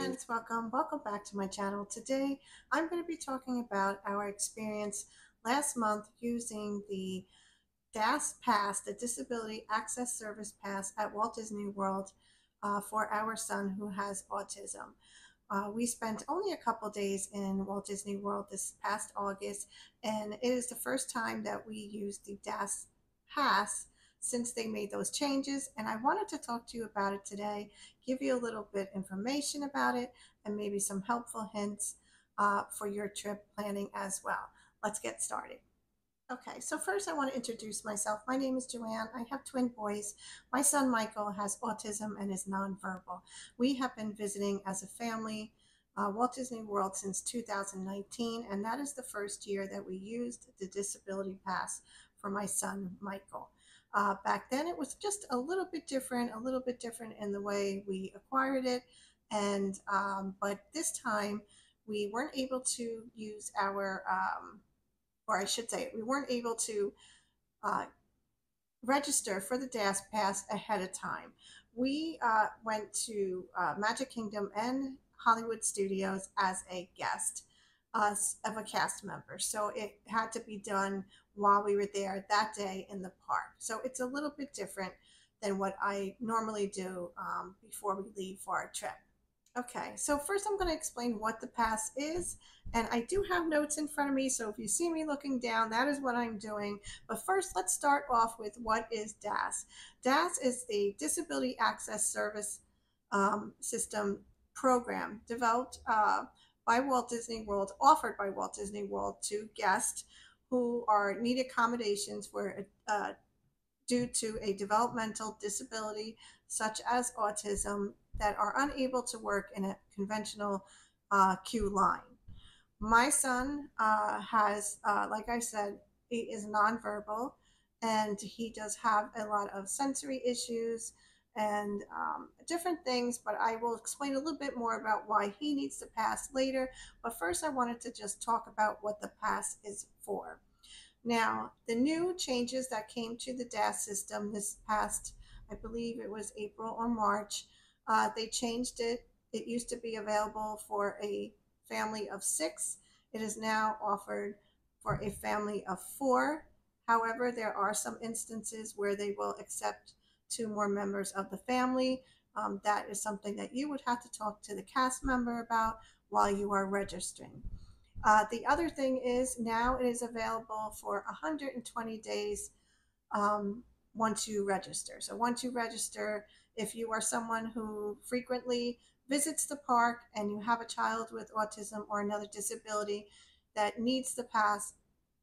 friends, welcome back to my channel. Today I'm going to be talking about our experience last month using the DAS Pass, the Disability Access Service Pass at Walt Disney World for our son who has autism. We spent only a couple days in Walt Disney World this past August, and it is the first time that we used the DAS Pass since they made those changes. And I wanted to talk to you about it today, give you a little bit information about it, and maybe some helpful hints for your trip planning as well. Let's get started. Okay, so first I want to introduce myself. My name is Joanne. I have twin boys. My son Michael has autism and is nonverbal. We have been visiting as a family Walt Disney World since 2019, and that is the first year that we used the disability pass for my son Michael. Back then it was just a little bit different in the way we acquired it, and but this time we weren't able to use our or I should say, we weren't able to uh, register for the DAS Pass ahead of time. We went to Magic Kingdom and Hollywood Studios as a guest of a cast member. So it had to be done while we were there that day in the park. So it's a little bit different than what I normally do before we leave for our trip. Okay, so first I'm going to explain what the pass is, and I do have notes in front of me, so if you see me looking down, that is what I'm doing. But first, let's start off with what is DAS. DAS is the Disability Access Service System program developed by Walt Disney World, offered by Walt Disney World to guests who are need accommodations for due to a developmental disability such as autism that are unable to work in a conventional queue line. My son like I said, he is nonverbal and he does have a lot of sensory issues and different things, but I will explain a little bit more about why he needs the pass later. But first I wanted to just talk about what the pass is for. Now, the new changes that came to the DAS system this past, I believe it was April or March, they changed it. It used to be available for a family of 6. It is now offered for a family of 4. However, there are some instances where they will accept 2 more members of the family. That is something that you would have to talk to the cast member about while you are registering. The other thing is now it is available for 120 days once you register. So once you register, if you are someone who frequently visits the park and you have a child with autism or another disability that needs the pass,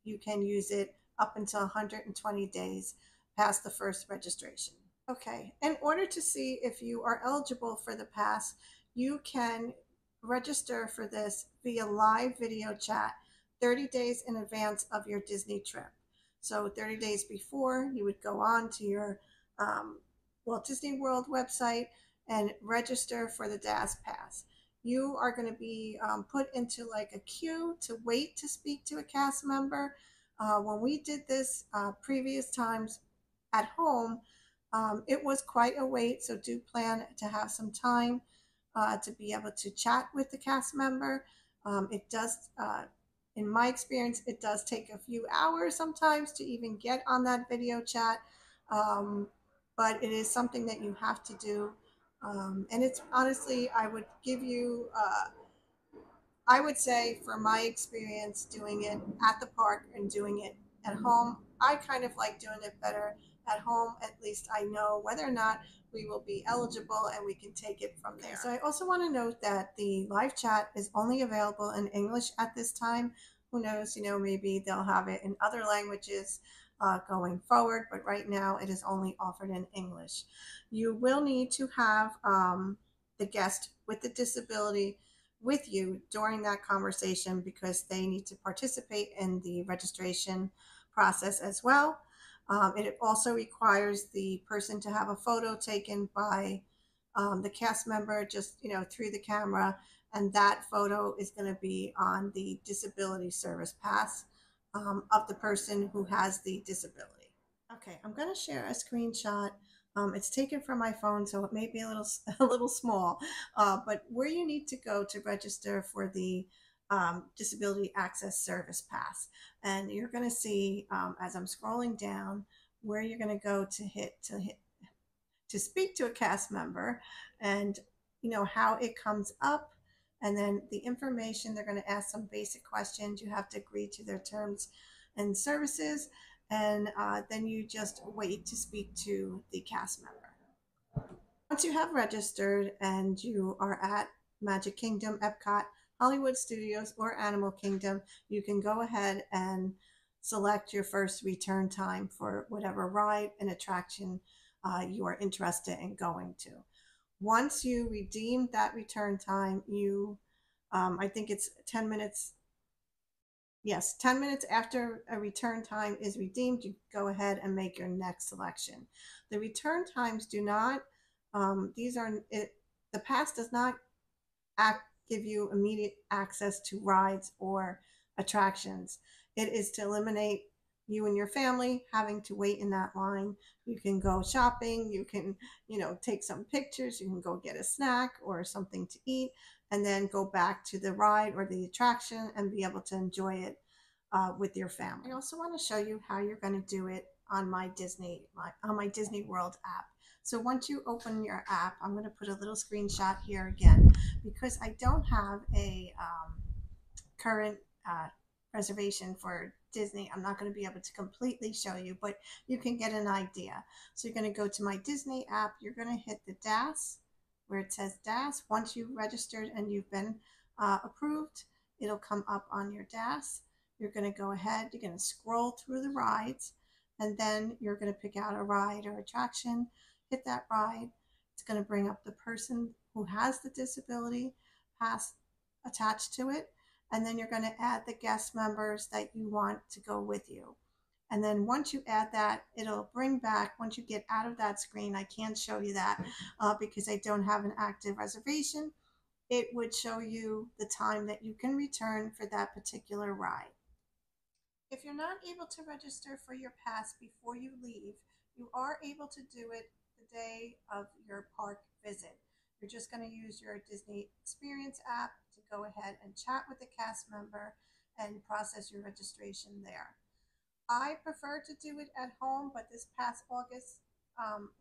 you can use it up until 120 days past the first registration. Okay, in order to see if you are eligible for the pass, you can register for this via live video chat 30 days in advance of your Disney trip. So 30 days before, you would go on to your Walt Disney World website and register for the DAS Pass. You are going to be put into like a queue to wait to speak to a cast member. When we did this previous times at home, it was quite a wait, so do plan to have some time to be able to chat with the cast member. It does, in my experience, it does take a few hours sometimes to even get on that video chat, but it is something that you have to do. And it's honestly, I would give you, I would say from my experience doing it at the park and doing it at home, I kind of like doing it better at home. At least I know whether or not we will be eligible and we can take it from there. So I also want to note that the live chat is only available in English at this time. Who knows, maybe they'll have it in other languages going forward, but right now it is only offered in English. You will need to have the guest with the disability with you during that conversation because they need to participate in the registration process as well. It also requires the person to have a photo taken by the cast member just through the camera, and that photo is going to be on the disability service pass of the person who has the disability. Okay, I'm going to share a screenshot It's taken from my phone, so it may be a little a little small. But where you need to go to register for the Disability Access Service Pass, and you're going to see as I'm scrolling down where you're going to go to speak to a cast member, and how it comes up, and then the information. They're going to ask some basic questions. You have to agree to their terms and services, and then you just wait to speak to the cast member. Once you have registered and you are at Magic Kingdom, Epcot, Hollywood Studios, or Animal Kingdom, you can go ahead and select your first return time for whatever ride and attraction you are interested in going to. Once you redeem that return time, I think it's 10 minutes. Yes, 10 minutes after a return time is redeemed, you go ahead and make your next selection. The return times do not, these are, the pass does not give you immediate access to rides or attractions. It is to eliminate you and your family having to wait in that line. You can go shopping, you can, take some pictures, you can go get a snack or something to eat, and then go back to the ride or the attraction and be able to enjoy it with your family. I also want to show you how you're going to do it on on my Disney World app. So once you open your app, I'm going to put a little screenshot here again because I don't have a current uh, reservation for Disney. I'm not going to be able to completely show you, but you can get an idea. So you're going to go to my Disney app. You're going to hit the DAS where it says DAS. Once you've registered and you've been approved, it'll come up on your DAS. You're going to go ahead, you're going to scroll through the rides, and then you're going to pick out a ride or attraction, hit that ride. It's going to bring up the person who has the disability pass attached to it, and then you're going to add the guest members that you want to go with you. And then once you add that, it'll bring back, once you get out of that screen, I can't show you that because I don't have an active reservation. It would show you the time that you can return for that particular ride. If you're not able to register for your pass before you leave, you are able to do it the day of your park visit. You're just going to use your Disney Experience app to go ahead and chat with the cast member and process your registration there. I prefer to do it at home, but this past August,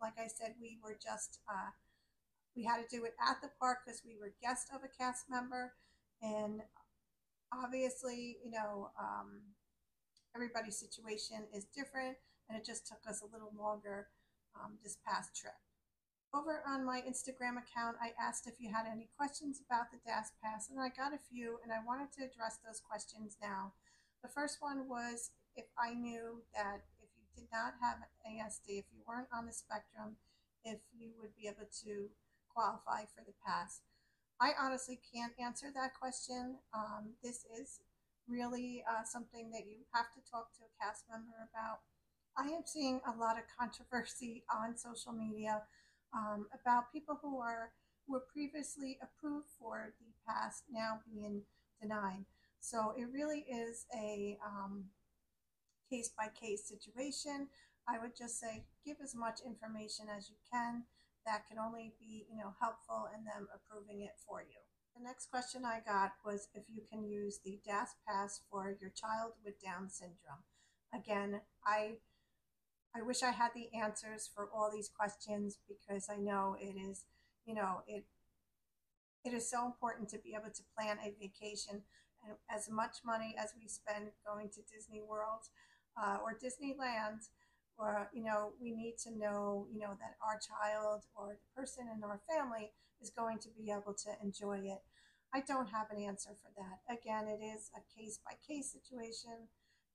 like I said, we had to do it at the park because we were guests of a cast member, and obviously, everybody's situation is different, and it just took us a little longer this past trip. Over on my Instagram account, I asked if you had any questions about the DAS Pass, and I got a few, and I wanted to address those questions now. The first one was if I knew that if you did not have ASD, if you weren't on the spectrum, if you would be able to qualify for the pass. I honestly can't answer that question. This is really something that you have to talk to a cast member about. I am seeing a lot of controversy on social media about people were previously approved for the pass now being denied. So it really is a case by case situation. I would just say give as much information as you can. That can only be helpful in them approving it for you. The next question I got was if you can use the DAS Pass for your child with Down syndrome. Again, I wish I had the answers for all these questions because I know it is so important to be able to plan a vacation. And as much money as we spend going to Disney World or Disneyland, or we need to know that our child or the person in our family is going to be able to enjoy it. I don't have an answer for that. Again, it is a case by case situation.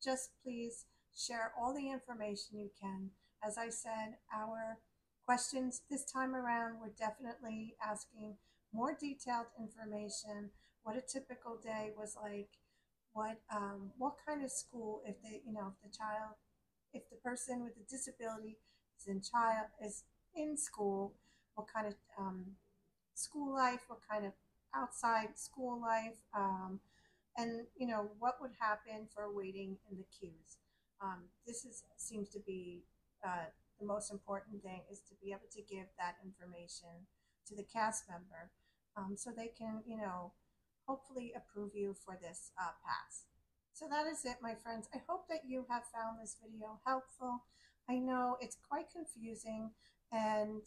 Just please share all the information you can. As I said, our questions this time around were definitely asking more detailed information, what a typical day was like, what kind of school, if if the person with the disability is in school, what kind of school life, what kind of outside school life, and what would happen for waiting in the queues. This seems to be the most important thing is to be able to give that information to the cast member, so they can, hopefully approve you for this pass. So that is it, my friends. I hope that you have found this video helpful. I know it's quite confusing, and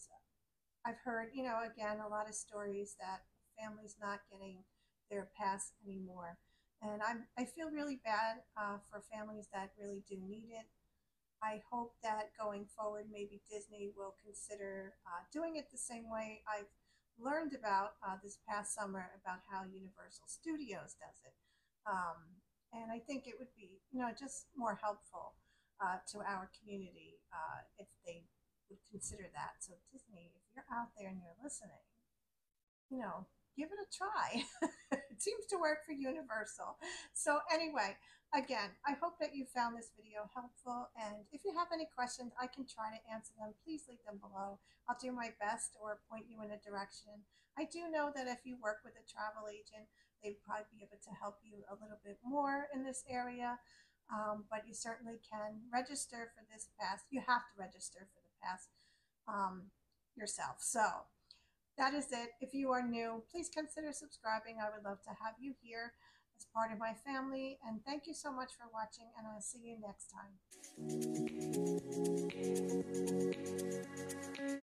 I've heard, again, a lot of stories that families not getting their pass anymore. And I feel really bad for families that really do need it. I hope that going forward, maybe Disney will consider doing it the same way I've learned about this past summer about how Universal Studios does it. And I think it would be, just more helpful to our community if they would consider that. So Disney, if you're out there and you're listening, you know, give it a try. It seems to work for Universal. So anyway, again, I hope that you found this video helpful. And if you have any questions, I can try to answer them. Please leave them below. I'll do my best or point you in a direction. I do know that if you work with a travel agent, they'd probably be able to help you a little bit more in this area. But you certainly can register for this pass. You have to register for the pass yourself. So that is it. If you are new, please consider subscribing. I would love to have you here as part of my family. And thank you so much for watching, and I'll see you next time.